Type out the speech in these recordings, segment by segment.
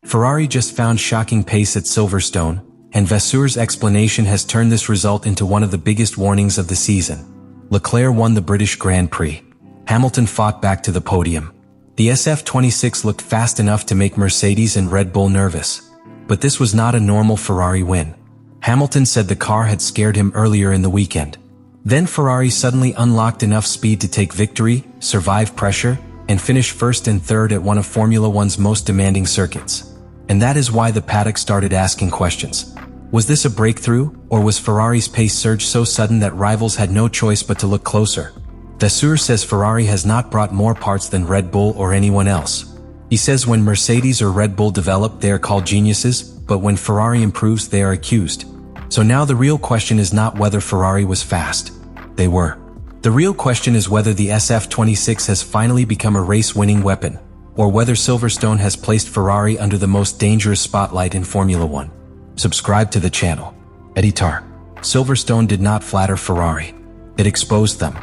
Ferrari just found shocking pace at Silverstone, and Vasseur's explanation has turned this result into one of the biggest warnings of the season. Leclerc won the British Grand Prix. Hamilton fought back to the podium. The SF-26 looked fast enough to make Mercedes and Red Bull nervous. But this was not a normal Ferrari win. Hamilton said the car had scared him earlier in the weekend. Then Ferrari suddenly unlocked enough speed to take victory, survive pressure, and finish first and third at one of Formula One's most demanding circuits. And that is why the paddock started asking questions. Was this a breakthrough, or was Ferrari's pace surge so sudden that rivals had no choice but to look closer? Vasseur says Ferrari has not brought more parts than Red Bull or anyone else. He says when Mercedes or Red Bull develop, they are called geniuses, but when Ferrari improves, they are accused. So now the real question is not whether Ferrari was fast. They were. The real question is whether the SF-26 has finally become a race-winning weapon, or whether Silverstone has placed Ferrari under the most dangerous spotlight in Formula One. Subscribe to the channel. Editor. Silverstone did not flatter Ferrari. It exposed them.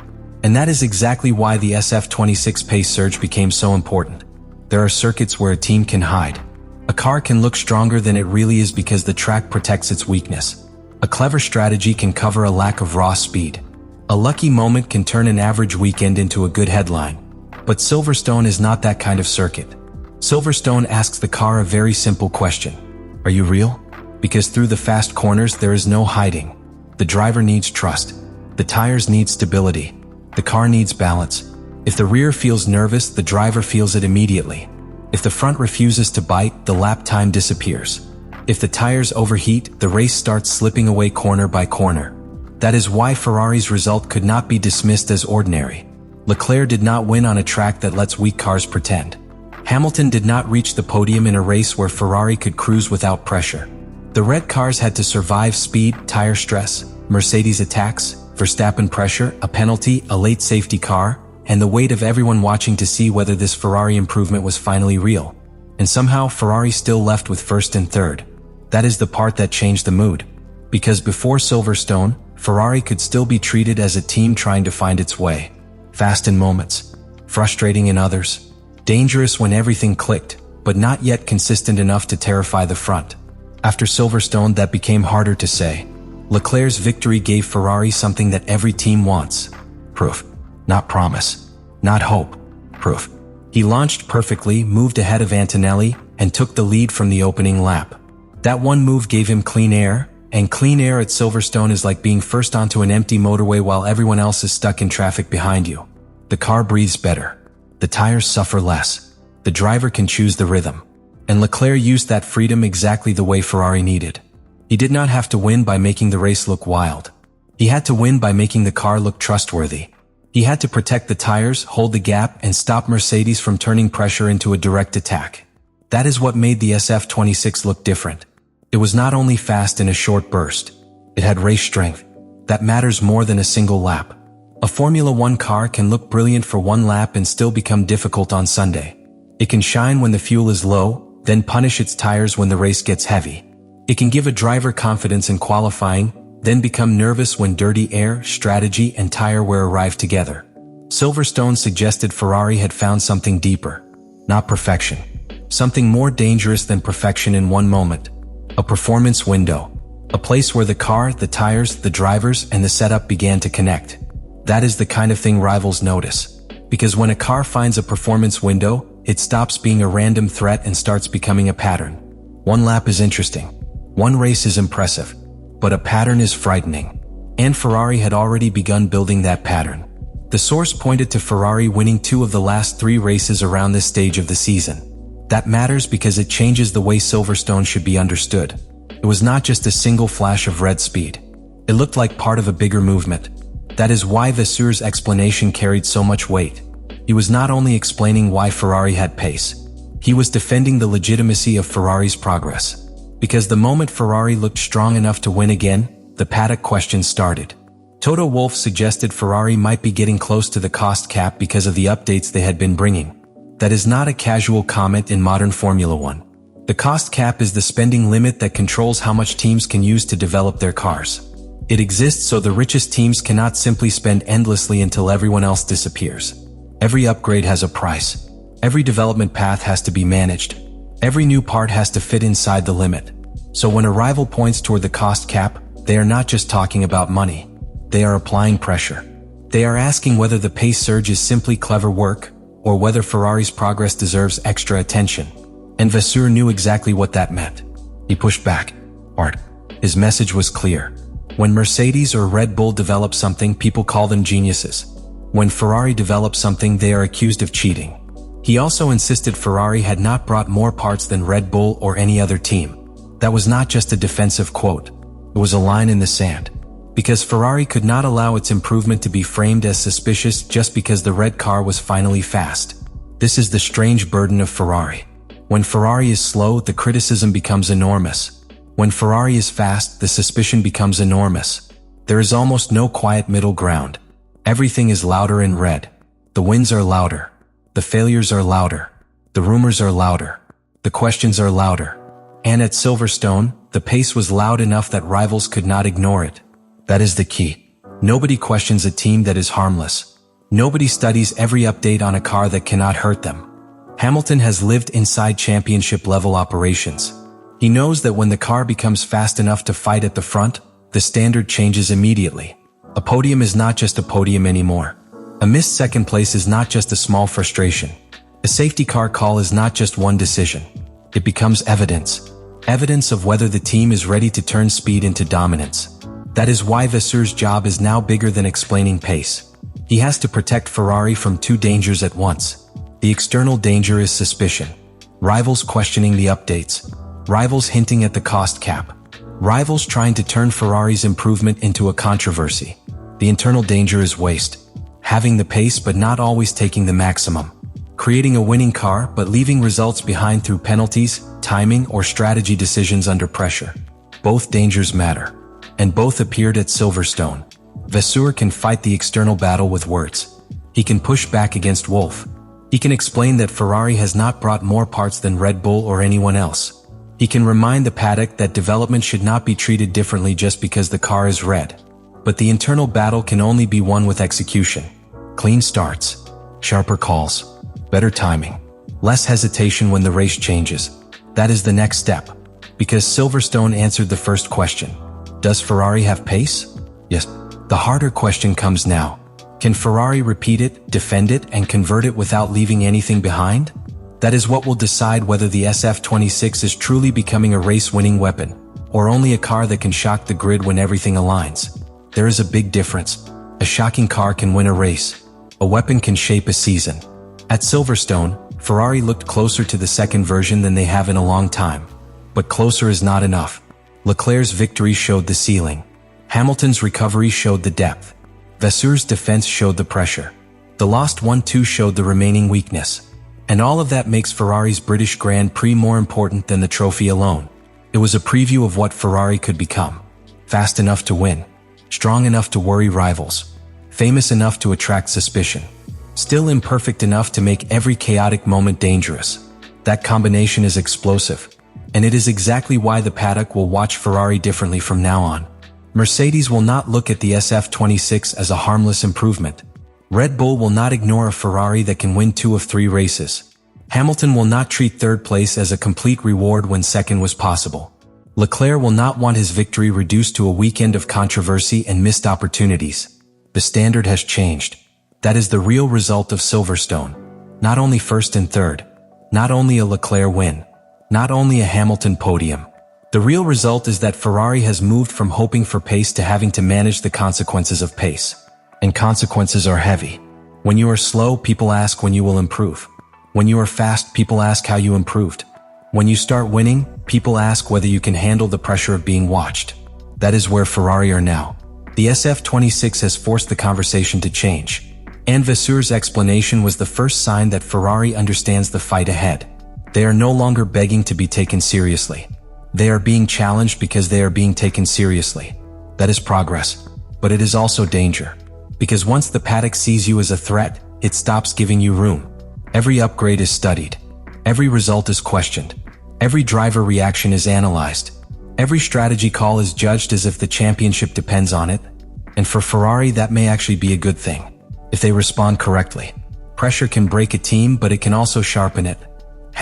And that is exactly why the SF-26 pace surge became so important. There are circuits where a team can hide. A car can look stronger than it really is because the track protects its weakness. A clever strategy can cover a lack of raw speed. A lucky moment can turn an average weekend into a good headline. But Silverstone is not that kind of circuit. Silverstone asks the car a very simple question. Are you real? Because through the fast corners there is no hiding. The driver needs trust. The tires need stability. The car needs balance. If the rear feels nervous, the driver feels it immediately. If the front refuses to bite, the lap time disappears. If the tires overheat, the race starts slipping away corner by corner. That is why Ferrari's result could not be dismissed as ordinary. Leclerc did not win on a track that lets weak cars pretend. Hamilton did not reach the podium in a race where Ferrari could cruise without pressure. The red cars had to survive speed, tire stress, Mercedes attacks, Verstappen pressure, a penalty, a late safety car, and the weight of everyone watching to see whether this Ferrari improvement was finally real. And somehow Ferrari still left with first and third. That is the part that changed the mood. Because before Silverstone, Ferrari could still be treated as a team trying to find its way. Fast in moments, frustrating in others, dangerous when everything clicked, but not yet consistent enough to terrify the front. After Silverstone, that became harder to say. Leclerc's victory gave Ferrari something that every team wants. Proof. Not promise. Not hope. Proof. He launched perfectly, moved ahead of Antonelli, and took the lead from the opening lap. That one move gave him clean air, and clean air at Silverstone is like being first onto an empty motorway while everyone else is stuck in traffic behind you. The car breathes better. The tires suffer less. The driver can choose the rhythm. And Leclerc used that freedom exactly the way Ferrari needed. He did not have to win by making the race look wild. He had to win by making the car look trustworthy. He had to protect the tires, hold the gap, and stop Mercedes from turning pressure into a direct attack. That is what made the SF-26 look different. It was not only fast in a short burst. It had race strength. That matters more than a single lap. A Formula One car can look brilliant for one lap and still become difficult on Sunday. It can shine when the fuel is low, then punish its tires when the race gets heavy. It can give a driver confidence in qualifying, then become nervous when dirty air, strategy, and tire wear arrive together. Silverstone suggested Ferrari had found something deeper. Not perfection. Something more dangerous than perfection in one moment. A performance window. A place where the car, the tires, the drivers, and the setup began to connect. That is the kind of thing rivals notice. Because when a car finds a performance window, it stops being a random threat and starts becoming a pattern. One lap is interesting. One race is impressive. But a pattern is frightening. And Ferrari had already begun building that pattern. The source pointed to Ferrari winning 2 of the last 3 races around this stage of the season. That matters because it changes the way Silverstone should be understood. It was not just a single flash of red speed. It looked like part of a bigger movement. That is why Vasseur's explanation carried so much weight. He was not only explaining why Ferrari had pace. He was defending the legitimacy of Ferrari's progress. Because the moment Ferrari looked strong enough to win again, the paddock questions started. Toto Wolff suggested Ferrari might be getting close to the cost cap because of the updates they had been bringing. That is not a casual comment in modern Formula One. The cost cap is the spending limit that controls how much teams can use to develop their cars. It exists so the richest teams cannot simply spend endlessly until everyone else disappears. Every upgrade has a price. Every development path has to be managed. Every new part has to fit inside the limit. So when a rival points toward the cost cap, they are not just talking about money. They are applying pressure. They are asking whether the pace surge is simply clever work, or whether Ferrari's progress deserves extra attention. And Vasseur knew exactly what that meant. He pushed back. Art. His message was clear. When Mercedes or Red Bull develop something, people call them geniuses. When Ferrari develops something, they are accused of cheating. He also insisted Ferrari had not brought more parts than Red Bull or any other team. That was not just a defensive quote. It was a line in the sand. Because Ferrari could not allow its improvement to be framed as suspicious just because the red car was finally fast. This is the strange burden of Ferrari. When Ferrari is slow, the criticism becomes enormous. When Ferrari is fast, the suspicion becomes enormous. There is almost no quiet middle ground. Everything is louder in red. The wins are louder. The failures are louder. The rumors are louder. The questions are louder. And at Silverstone, the pace was loud enough that rivals could not ignore it. That is the key. Nobody questions a team that is harmless. Nobody studies every update on a car that cannot hurt them. Hamilton has lived inside championship-level operations. He knows that when the car becomes fast enough to fight at the front, the standard changes immediately. A podium is not just a podium anymore. A missed second place is not just a small frustration. A safety car call is not just one decision. It becomes evidence. Evidence of whether the team is ready to turn speed into dominance. That is why Vasseur's job is now bigger than explaining pace. He has to protect Ferrari from two dangers at once. The external danger is suspicion. Rivals questioning the updates. Rivals hinting at the cost cap. Rivals trying to turn Ferrari's improvement into a controversy. The internal danger is waste. Having the pace but not always taking the maximum. Creating a winning car but leaving results behind through penalties, timing, or strategy decisions under pressure. Both dangers matter. And both appeared at Silverstone. Vasseur can fight the external battle with words. He can push back against Wolff. He can explain that Ferrari has not brought more parts than Red Bull or anyone else. He can remind the paddock that development should not be treated differently just because the car is red. But the internal battle can only be won with execution. Clean starts. Sharper calls. Better timing. Less hesitation when the race changes. That is the next step. Because Silverstone answered the first question. Does Ferrari have pace? Yes. The harder question comes now. Can Ferrari repeat it, defend it, and convert it without leaving anything behind? That is what will decide whether the SF-26 is truly becoming a race-winning weapon, or only a car that can shock the grid when everything aligns. There is a big difference. A shocking car can win a race. A weapon can shape a season. At Silverstone, Ferrari looked closer to the second version than they have in a long time. But closer is not enough. Leclerc's victory showed the ceiling. Hamilton's recovery showed the depth. Vasseur's defense showed the pressure. The lost 1-2 showed the remaining weakness. And all of that makes Ferrari's British Grand Prix more important than the trophy alone. It was a preview of what Ferrari could become. Fast enough to win. Strong enough to worry rivals. Famous enough to attract suspicion. Still imperfect enough to make every chaotic moment dangerous. That combination is explosive. And it is exactly why the paddock will watch Ferrari differently from now on. Mercedes will not look at the SF-26 as a harmless improvement. Red Bull will not ignore a Ferrari that can win 2 of 3 races. Hamilton will not treat third place as a complete reward when second was possible. Leclerc will not want his victory reduced to a weekend of controversy and missed opportunities. The standard has changed. That is the real result of Silverstone. Not only first and third. Not only a Leclerc win. Not only a Hamilton podium. The real result is that Ferrari has moved from hoping for pace to having to manage the consequences of pace. And consequences are heavy. When you are slow, people ask when you will improve. When you are fast, people ask how you improved. When you start winning, people ask whether you can handle the pressure of being watched. That is where Ferrari are now. The SF-26 has forced the conversation to change. And Vasseur's explanation was the first sign that Ferrari understands the fight ahead. They are no longer begging to be taken seriously. They are being challenged because they are being taken seriously. That is progress. But it is also danger. Because once the paddock sees you as a threat, it stops giving you room. Every upgrade is studied. Every result is questioned. Every driver reaction is analyzed. Every strategy call is judged as if the championship depends on it. And for Ferrari, that may actually be a good thing. If they respond correctly. Pressure can break a team, but it can also sharpen it.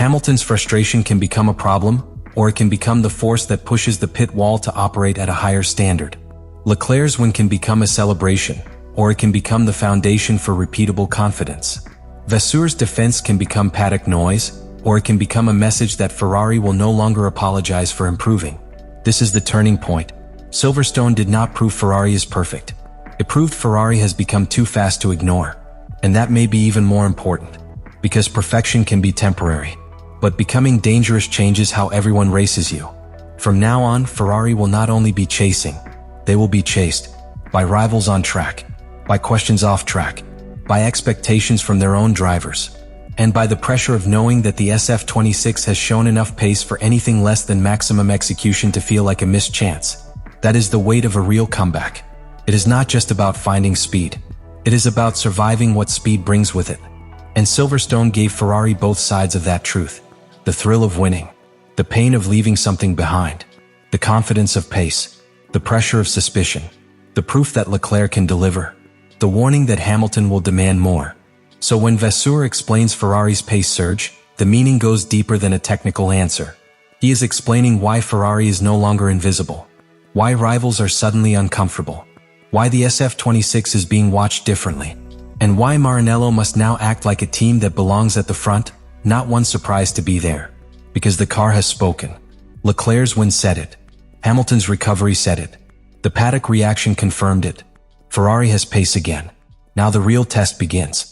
Hamilton's frustration can become a problem, or it can become the force that pushes the pit wall to operate at a higher standard. Leclerc's win can become a celebration, or it can become the foundation for repeatable confidence. Vasseur's defense can become paddock noise, or it can become a message that Ferrari will no longer apologize for improving. This is the turning point. Silverstone did not prove Ferrari is perfect. It proved Ferrari has become too fast to ignore. And that may be even more important, because perfection can be temporary. But becoming dangerous changes how everyone races you. From now on, Ferrari will not only be chasing, they will be chased by rivals on track, by questions off track, by expectations from their own drivers, and by the pressure of knowing that the SF-26 has shown enough pace for anything less than maximum execution to feel like a missed chance. That is the weight of a real comeback. It is not just about finding speed. It is about surviving what speed brings with it. And Silverstone gave Ferrari both sides of that truth. The thrill of winning, the pain of leaving something behind, the confidence of pace, the pressure of suspicion, the proof that Leclerc can deliver, the warning that Hamilton will demand more. So when Vasseur explains Ferrari's pace surge, the meaning goes deeper than a technical answer. He is explaining why Ferrari is no longer invisible, why rivals are suddenly uncomfortable, why the SF-26 is being watched differently, and why Maranello must now act like a team that belongs at the front, not one surprised to be there. Because the car has spoken. Leclerc's win said it. Hamilton's recovery said it. The paddock reaction confirmed it. Ferrari has pace again. Now the real test begins.